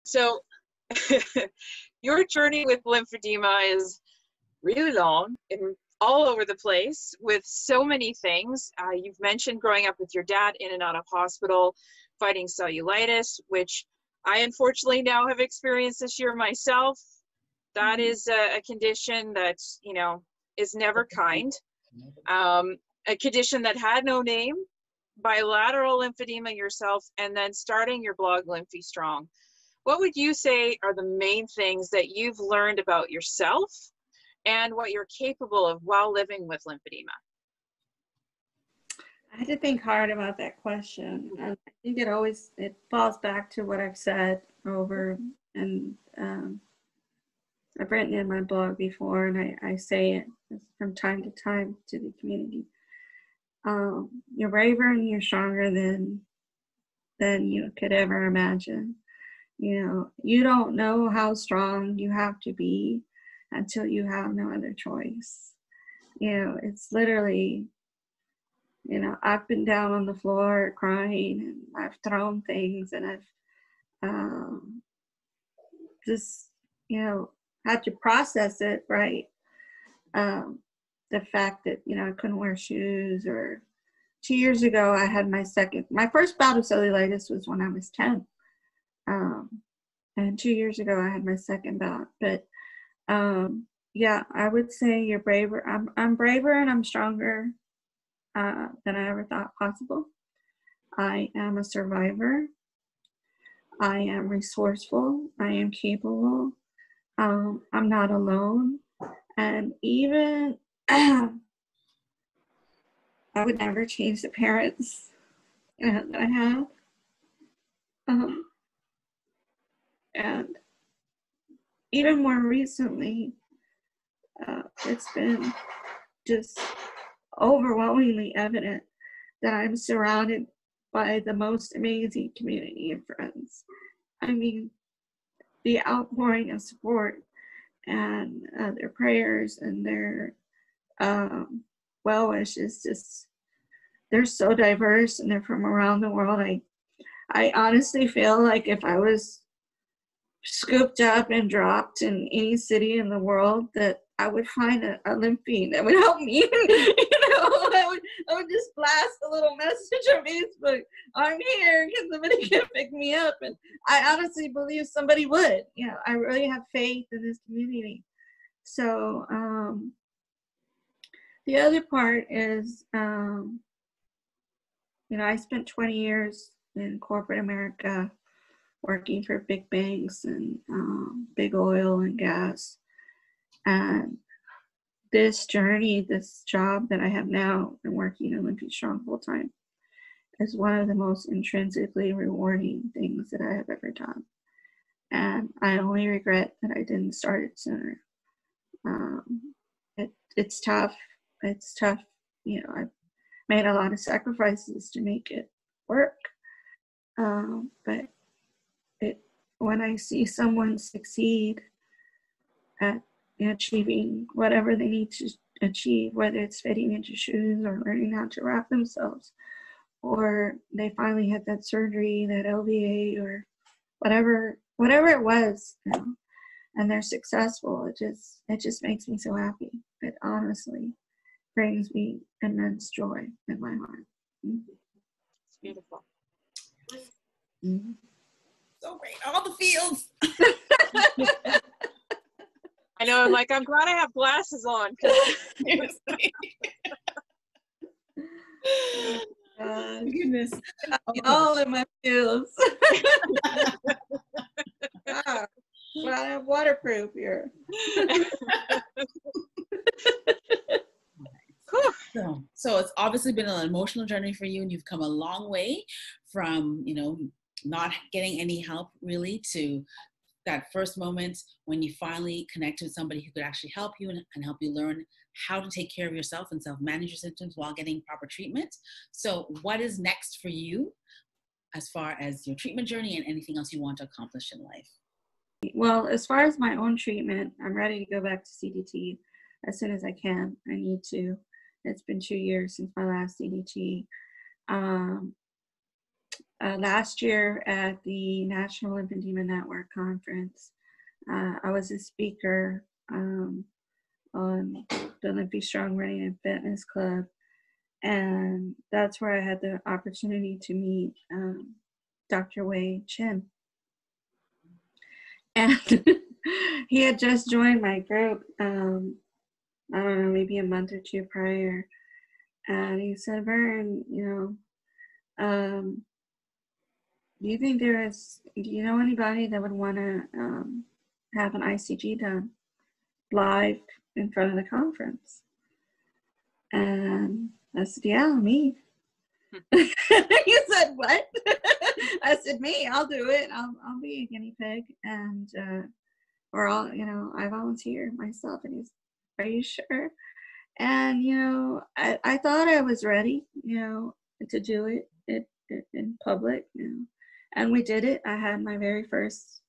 So your journey with lymphedema is really long and all over the place with so many things. You've mentioned growing up with your dad in and out of hospital, fighting cellulitis, which I unfortunately now have experienced this year myself. That is a condition that, you know, is never kind. A condition that had no name, bilateral lymphedema yourself, and then starting your blog, Lymphy Strong. What would you say are the main things that you've learned about yourself and what you're capable of while living with lymphedema? I had to think hard about that question. I think it falls back to what I've said over, and I've written in my blog before, and I say it from time to time to the community. You're braver and you're stronger than you could ever imagine. You know, you don't know how strong you have to be until you have no other choice. You know, it's literally, you know, I've been down on the floor crying, and I've thrown things, and I've just, you know, had to process it, right? The fact that, you know, I couldn't wear shoes, or 2 years ago, I had my first bout of cellulitis was when I was 10. And 2 years ago, I had my second bout. But yeah, I would say you're braver. I'm braver and I'm stronger than I ever thought possible. I am a survivor. I am resourceful. I am capable. I'm not alone. And even I would never change the parents that I have. And even more recently, it's been just overwhelmingly evident that I'm surrounded by the most amazing community of friends. I mean, the outpouring of support and their prayers and their well wishes, just, they're so diverse, and they're from around the world. I honestly feel like if I was scooped up and dropped in any city in the world, that I would find a lymphy that would help me. You know, I would just blast a little message on Facebook, I'm here, can somebody come pick me up? And I honestly believe somebody would. You know, I really have faith in this community. So the other part is, you know, I spent 20 years in corporate America working for big banks and big oil and gas. And this journey, this job that I have now, and working in Lymphy Strong full time, is one of the most intrinsically rewarding things that I have ever done. And I only regret that I didn't start it sooner. It's tough. It's tough. You know, I've made a lot of sacrifices to make it work. But when I see someone succeed at achieving whatever they need to achieve, whether it's fitting into shoes or learning how to wrap themselves, or they finally had that surgery, that LVA, or whatever it was, you know, and they're successful, it just makes me so happy. It honestly brings me immense joy in my heart. Mm-hmm. It's beautiful. Mm-hmm. So great, all the feels. I know, I'm like, I'm glad I have glasses on. Goodness. All in my feels. Well, I have waterproof here. So it's obviously been an emotional journey for you, and you've come a long way from, you know, not getting any help really to that first moment when you finally connect with somebody who could actually help you and help you learn how to take care of yourself and self-manage your symptoms while getting proper treatment. So what is next for you as far as your treatment journey and anything else you want to accomplish in life? Well, as far as my own treatment, I'm ready to go back to CDT as soon as I can. I need to. It's been 2 years since my last CDT. last year at the National Lymphedema Network conference. I was a speaker on the Lymphy Strong Running and Fitness Club, and that's where I had the opportunity to meet Dr. Wei Chin. And he had just joined my group, I don't know, maybe a month or two prior. And he said, Vern, do you know anybody that would want to have an ICG done live in front of the conference? And I said, yeah, me. He said, what? I said, me, I'll do it. I'll be a guinea pig. And, or I volunteer myself. And he's, are you sure? And, I thought I was ready, to do it in public, and we did it. I had my very first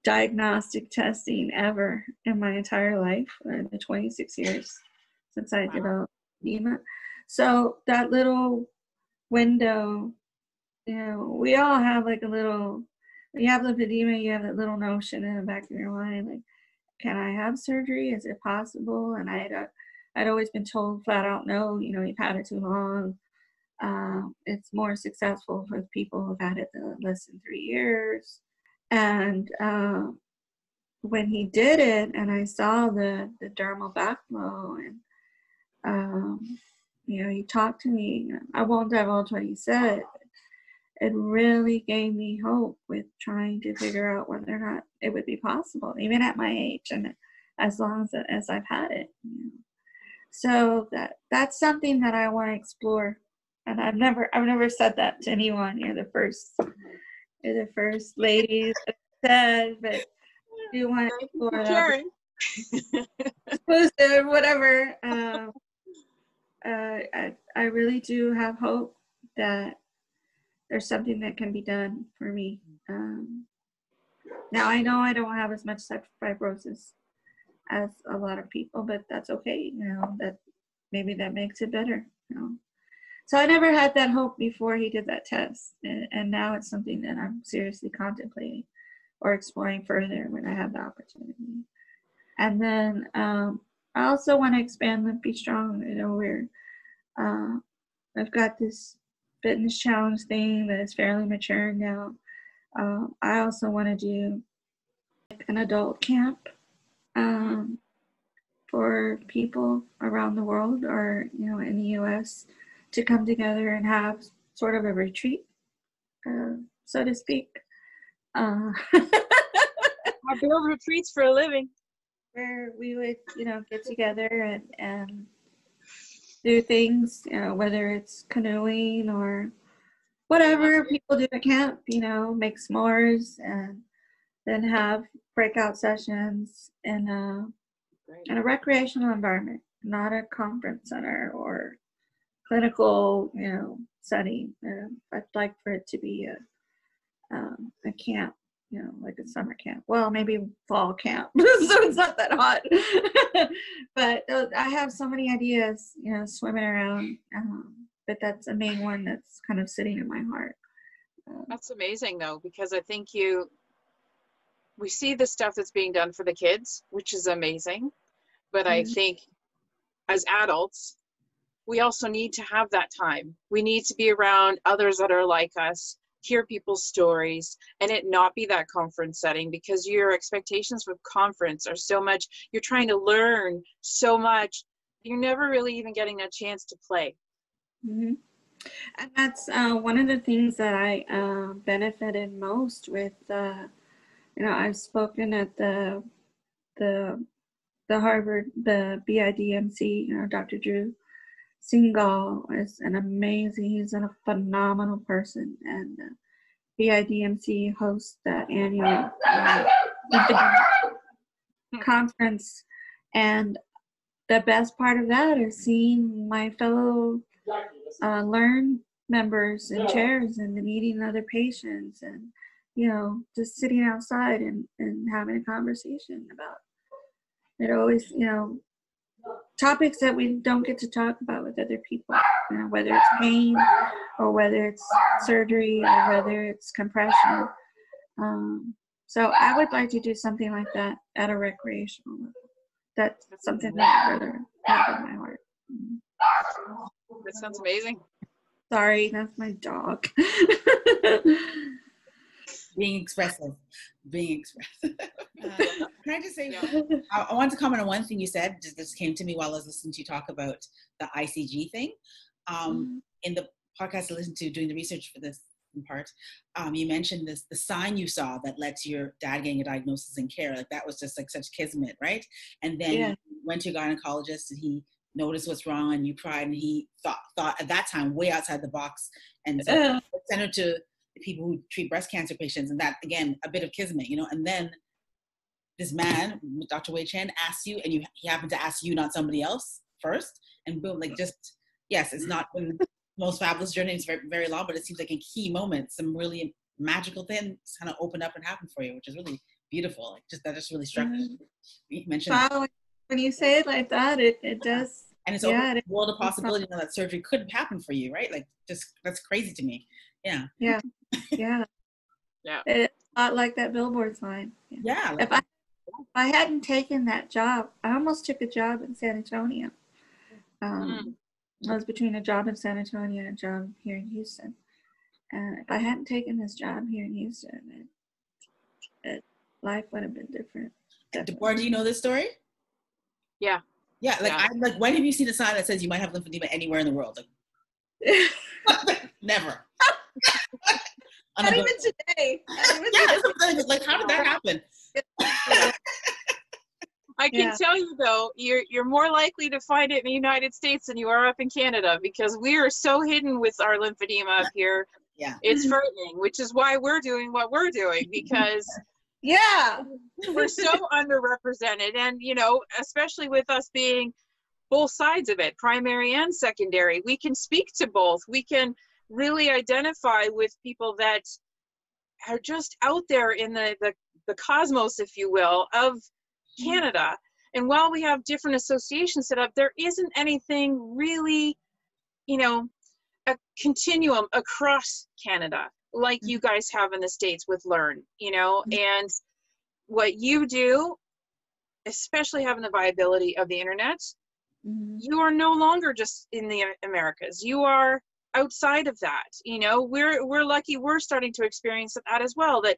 diagnostic testing ever in my entire life, the 26 years since I developed lymphedema. So that little window, we all have like a little, when you have lymphedema, you have that little notion in the back of your mind, like, can I have surgery? Is it possible? And I'd always been told flat out, no, you've had it too long. It's more successful for people who've had it less than 3 years. And when he did it, and I saw the dermal backflow, and he talked to me. I won't divulge what he said. It really gave me hope with trying to figure out whether or not it would be possible, even at my age, and as long as I've had it. So that's something that I want to explore. And I've never said that to anyone. You're the first lady that said, but do you want to explore that? Exclusive, whatever. I really do have hope that there's something that can be done for me. Now I know I don't have as much fibrosis as a lot of people, but that's okay. That maybe that makes it better. So I never had that hope before he did that test, and now it's something that I'm seriously contemplating or exploring further when I have the opportunity. And then I also want to expand Lymphy Strong. I've got this fitness challenge thing that is fairly mature now. I also want to do an adult camp for people around the world, or in the U.S., to come together and have sort of a retreat, so to speak. I build retreats for a living, where we would, get together and do things, whether it's canoeing or whatever people do at camp, make s'mores, and then have breakout sessions in a recreational environment, not a conference center or clinical, setting. I'd like for it to be a camp, like a summer camp. Well, maybe fall camp, so it's not that hot. But I have so many ideas, swimming around. But that's a main one that's kind of sitting in my heart. That's amazing, though, because I think we see the stuff that's being done for the kids, which is amazing. But I think as adults, we also need to have that time. We need to be around others that are like us, hear people's stories, and it not be that conference setting, because your expectations for conference are so much. You're trying to learn so much. You're never really even getting a chance to play. Mm-hmm. And that's one of the things that I benefited most with. I've spoken at the Harvard, the BIDMC. Dr. Drew Singal is he's a phenomenal person, and BIDMC hosts that annual conference, and the best part of that is seeing my fellow learn members in chairs and meeting other patients, and just sitting outside and having a conversation about it. Always, topics that we don't get to talk about with other people, you know, whether it's pain or whether it's surgery or whether it's compression. So I would like to do something like that at a recreational level. That's something that I really have in my heart. That sounds amazing. Sorry, that's my dog. Being expressive. Can I just say, I want to comment on one thing you said. This came to me while I was listening to you talk about the ICG thing. In the podcast I listened to doing the research for this part, you mentioned the sign you saw that led to your dad getting a diagnosis and care. Like that was just like such kismet, right? And then you went to your gynecologist and he noticed what's wrong and you cried and he thought at that time way outside the box and so sent her to the people who treat breast cancer patients, and that again a bit of kismet, you know. And then this man, Dr. Wei Chen, asked you, and he happened to ask you, not somebody else first, and boom, like just yes, it's not been the most fabulous journey. It's very, very long, but it seems like in key moments, some really magical things kind of opened up and happened for you, which is really beautiful. Like that just really struck me. You mentioned wow, when you say it like that, it does. And it's opened a world of possibility now that surgery could happen for you, right? Like just that's crazy to me. Yeah. It's not like that billboard sign. Yeah. If I hadn't taken that job, I almost took a job in San Antonio. I was between a job in San Antonio and a job here in Houston. And if I hadn't taken this job here in Houston, life would have been different. Deborah, do you know this story? Yeah. Yeah, I'm like, when have you seen a sign that says you might have lymphedema anywhere in the world? Like, never. Not even today. Like, how did that happen? I can tell you though, you're more likely to find it in the United States than you are up in Canada, because we are so hidden with our lymphedema up here. Yeah, it's frightening, which is why we're doing what we're doing, because we're so underrepresented. And you know, especially with us being both sides of it, primary and secondary, we can speak to both. We can really identify with people that are just out there in the cosmos, if you will, of Canada. And while we have different associations set up, there isn't anything really, you know, a continuum across Canada like you guys have in the States with Learn, you know. And what you do, especially having the viability of the internet, you are no longer just in the Americas. You are outside of that. You know, we're lucky we're starting to experience that as well, that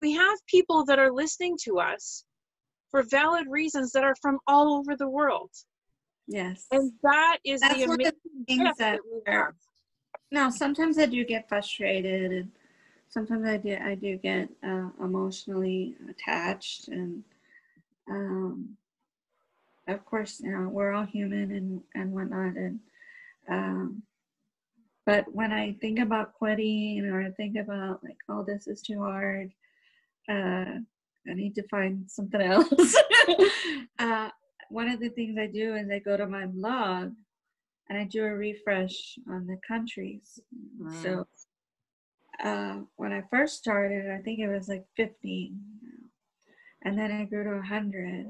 we have people that are listening to us for valid reasons that are from all over the world. Yes. And that's the amazing things that we have. Now, sometimes I do get frustrated, and sometimes I do get emotionally attached, and of course, you know, we're all human and whatnot, and but when I think about quitting, or I think about like, oh, this is too hard, I need to find something else. One of the things I do is I go to my blog and I do a refresh on the countries. So when I first started, I think it was like 50, and then I grew to 100,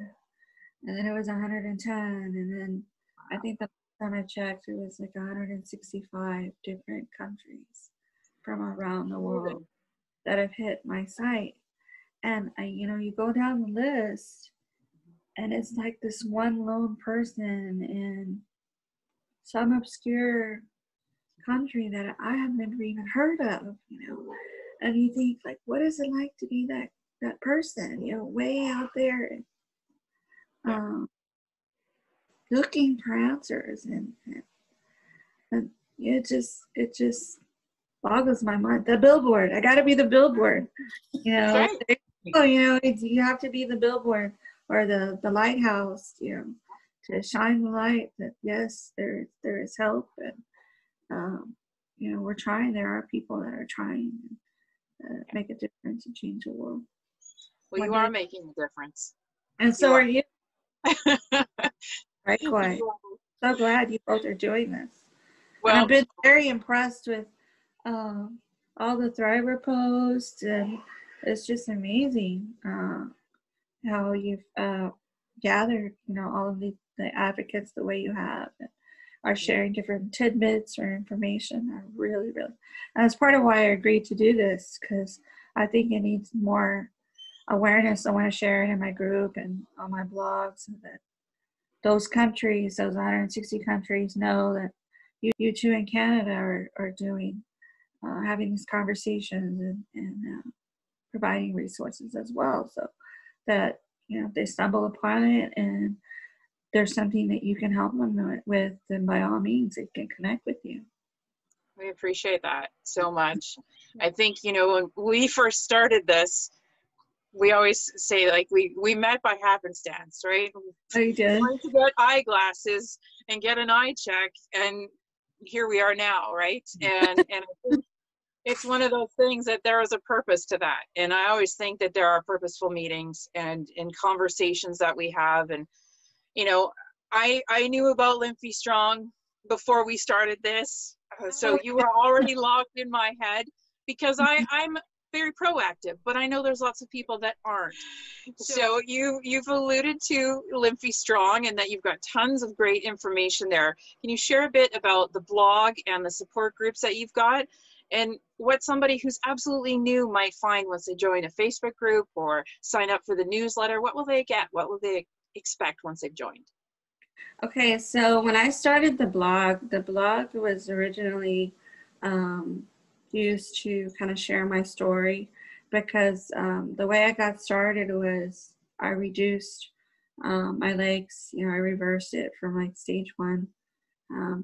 and then it was 110, and then I think the last time I checked, it was like 165 different countries from around the world that have hit my site. And you go down the list, and it's like this one lone person in some obscure country that I have never even heard of, you know. And you think, like, what is it like to be that person, you know, way out there, looking for answers, and it just boggles my mind. The billboard, I got to be the billboard, you know. You have to be the billboard or the lighthouse, you know, to shine the light that yes, there is help, and you know, we're trying. There are people that are trying to make a difference and change the world. Well, you are making a difference, and so are you. Right, quite. So glad you both are doing this. Well, and I've been very impressed with all the Thriver posts, and it's just amazing how you've gathered, you know, all of these the advocates the way you have, and are sharing different tidbits or information are really, really, and that's part of why I agreed to do this, because I think it needs more awareness. I want to share it in my group and on my blog so that those countries, those 160 countries, know that you two in Canada are doing, having these conversations and providing resources as well, so that, you know, if they stumble upon it and there's something that you can help them with, then by all means, they can connect with you. We appreciate that so much. I think, you know, when we first started this, we always say, like, we met by happenstance, right? Oh, you did? Going to get eyeglasses and get an eye check, and here we are now, right? And I think it's one of those things that there is a purpose to that. And I always think that there are purposeful meetings and in conversations that we have. And, you know, I knew about Lymphy Strong before we started this. So you were already locked in my head, because I'm very proactive, but I know there's lots of people that aren't. So you've alluded to Lymphy Strong and that you've got tons of great information there. Can you share a bit about the blog and the support groups that you've got, and what somebody who's absolutely new might find once they join a Facebook group or sign up for the newsletter? What will they get? What will they expect once they've joined? Okay, so when I started the blog was originally used to kind of share my story, because the way I got started was I reduced my legs. You know, I reversed it from like stage 1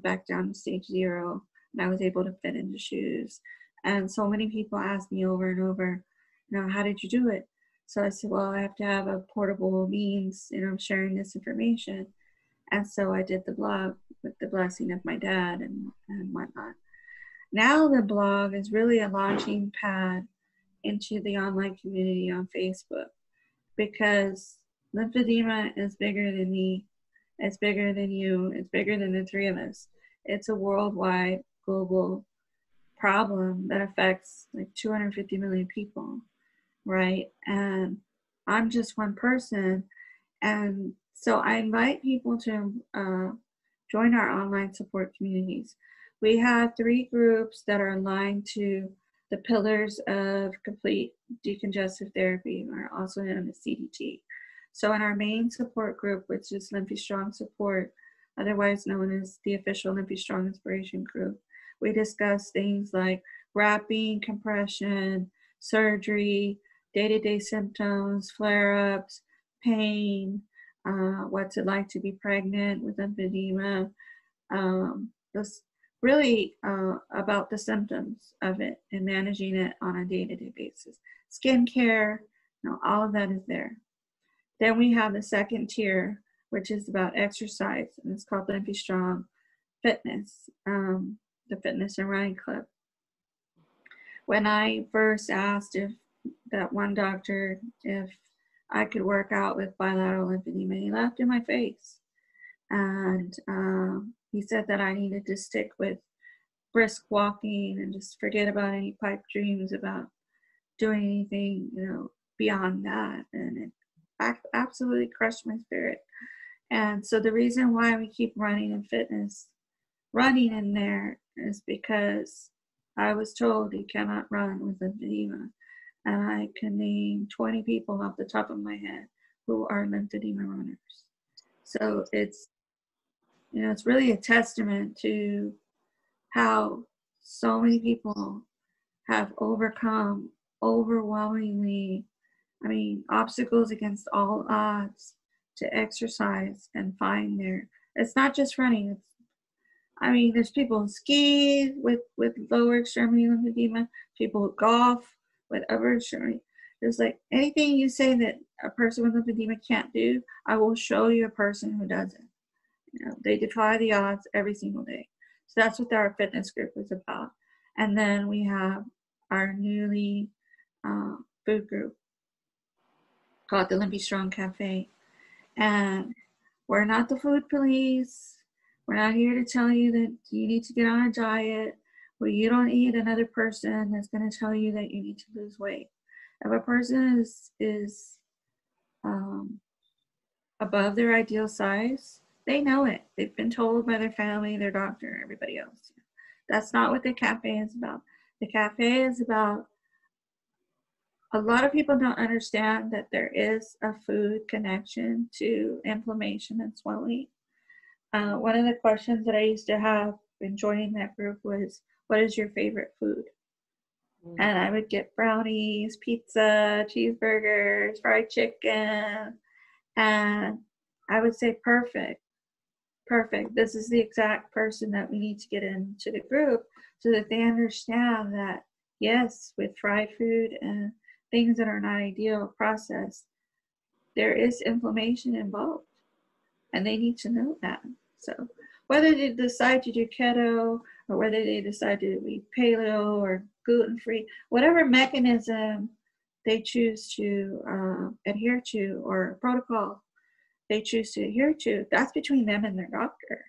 back down to stage 0, and I was able to fit into shoes. And so many people asked me over and over, you know, how did you do it? So I said, well, I have to have a portable means, you know, sharing this information. And so I did the blog with the blessing of my dad and whatnot. Now the blog is really a launching pad into the online community on Facebook, because lymphedema is bigger than me. It's bigger than you. It's bigger than the three of us. It's a worldwide, global problem that affects like 250 million people, right? And I'm just one person. And so I invite people to join our online support communities. We have 3 groups that are aligned to the pillars of complete decongestive therapy, or also known as CDT. So in our main support group, which is Lymphy Strong Support, otherwise known as the official Lymphy Strong Inspiration Group, we discuss things like wrapping, compression, surgery, day-to-day symptoms, flare-ups, pain, what's it like to be pregnant with lymphedema, this really about the symptoms of it and managing it on a day-to-day basis. Skincare, you know, all of that is there. Then we have the second tier, which is about exercise, and it's called Lymphy Strong Fitness, the Fitness and Running Club. When I first asked that one doctor if I could work out with bilateral lymphedema, he laughed in my face. And he said that I needed to stick with brisk walking and just forget about any pipe dreams about doing anything, you know, beyond that. And it absolutely crushed my spirit. And so the reason why we keep running and fitness running in there is because I was told you cannot run with lymphedema. And I can name 20 people off the top of my head who are lymphedema runners. So it's, you know, it's really a testament to how so many people have overcome overwhelmingly, I mean, obstacles against all odds to exercise and find it's not just running. It's, I mean, there's people who ski with lower extremity lymphedema, people who golf with upper extremity. There's like anything you say that a person with lymphedema can't do, I will show you a person who does it. You know, they defy the odds every single day. So that's what our fitness group is about. And then we have our newly food group called the Lymphy Strong Cafe. And we're not the food police. We're not here to tell you that you need to get on a diet, where you don't eat another person that's going to tell you that you need to lose weight. If a person is above their ideal size, They know it. They've been told by their family, their doctor, everybody else. That's not what the cafe is about. The cafe is about, a lot of people don't understand that there is a food connection to inflammation and swelling. One of the questions that I used to have in joining that group was, what is your favorite food? And I would get brownies, pizza, cheeseburgers, fried chicken. And I would say, perfect. This is the exact person that we need to get into the group so that they understand that, yes, with fried food and things that are not ideal processed, there is inflammation involved. And they need to know that. So whether they decide to do keto or whether they decide to be paleo or gluten-free, whatever mechanism they choose to adhere to or protocol they choose to adhere to, that's between them and their doctor.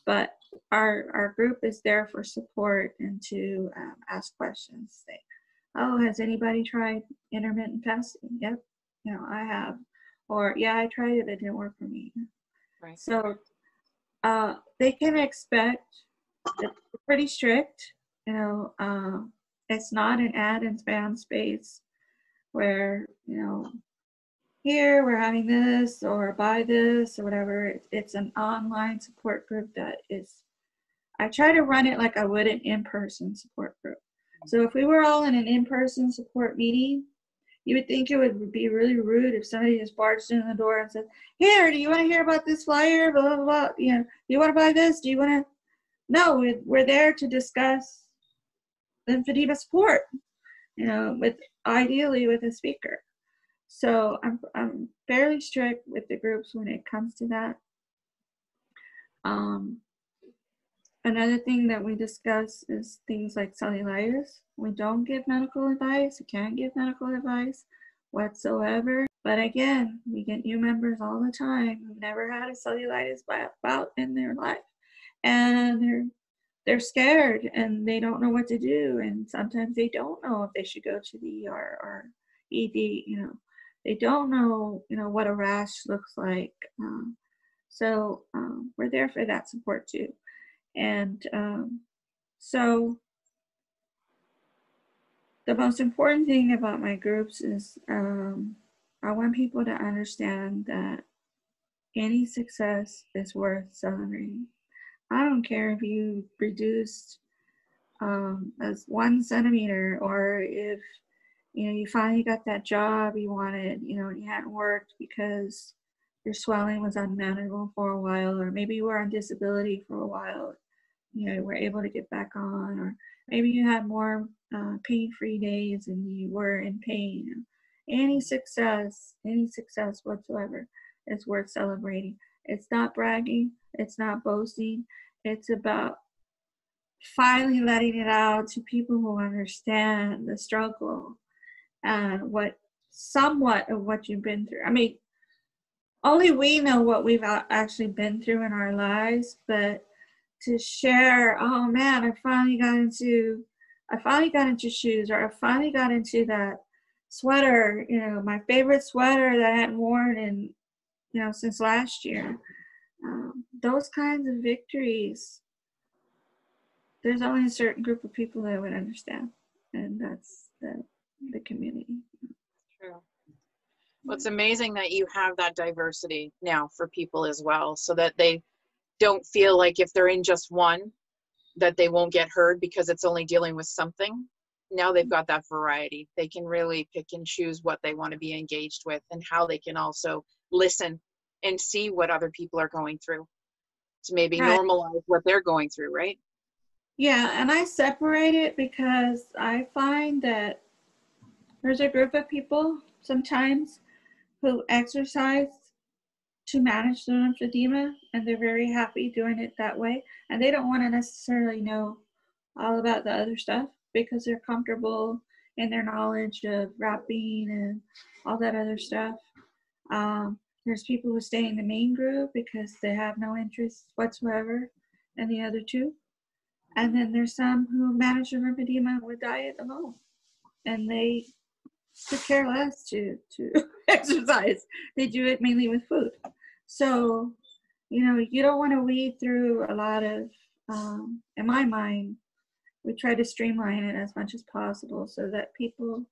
But our group is there for support and to ask questions. Say, oh, has anybody tried intermittent fasting? Yep, I have. Or, yeah, I tried it, it didn't work for me. Right. So they can expect, it's pretty strict, it's not an ad and spam space where, here we're having this or buy this or whatever. It's an online support group that is, I try to run it like I would an in-person support group. So if we were all in an in-person support meeting, you would think it would be really rude if somebody just barged in the door and said, here, do you want to hear about this flyer? Blah, blah, blah. Do you want to buy this? Do you want to? No, we're there to discuss lymphedema support, ideally with a speaker. So I'm fairly strict with the groups when it comes to that. Another thing that we discuss is things like cellulitis. We don't give medical advice. We can't give medical advice whatsoever. But again, we get new members all the time who've never had a cellulitis bout in their life. And they're scared and they don't know what to do. And sometimes they don't know if they should go to the ER or ED, They don't know, what a rash looks like. So we're there for that support too. And so the most important thing about my groups is I want people to understand that any success is worth celebrating. I don't care if you reduced as 1 centimeter or if you finally got that job you wanted, you hadn't worked because your swelling was unmanageable for a while, or maybe you were on disability for a while, you were able to get back on, or maybe you had more pain-free days and you were in pain. Any success whatsoever is worth celebrating. It's not bragging, it's not boasting, it's about finally letting it out to people who understand the struggle and somewhat of what you've been through. I mean, only we know what we've actually been through in our lives, but to share, oh man, I finally got into shoes, or I finally got into that sweater, my favorite sweater that I hadn't worn in, since last year. Those kinds of victories, there's only a certain group of people that would understand, and that's the community. True. Well, it's amazing that you have that diversity now for people as well, so that they don't feel like if they're in just one, that they won't get heard because it's only dealing with something. Now they've got that variety. They can really pick and choose what they want to be engaged with and how they can also listen and see what other people are going through to maybe normalize what they're going through, right? Yeah, and I separate it because I find that there's a group of people sometimes who exercise to manage the lymphedema, and they're very happy doing it that way. And they don't want to necessarily know all about the other stuff because they're comfortable in their knowledge of wrapping and all that other stuff. There's people who stay in the main group because they have no interest whatsoever in the other two. And then there's some who manage their lymphedema with diet alone, and they could care less to exercise. They do it mainly with food. So you know, you don't want to weed through a lot of, in my mind, we try to streamline it as much as possible so that people,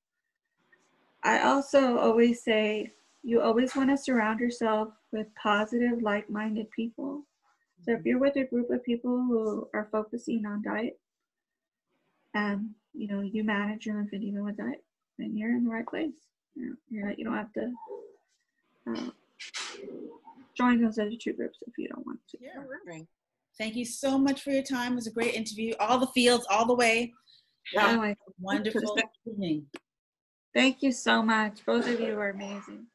I also always say, you always want to surround yourself with positive, like-minded people. So if you're with a group of people who are focusing on diet, and you know you manage your lymphedema with diet, then you're in the right place. You don't have to join those other two groups if you don't want to. Yeah. Right. Thank you so much for your time. It was a great interview. All the fields, all the way. Yeah. Wonderful evening. Thank you so much. Both of you are amazing.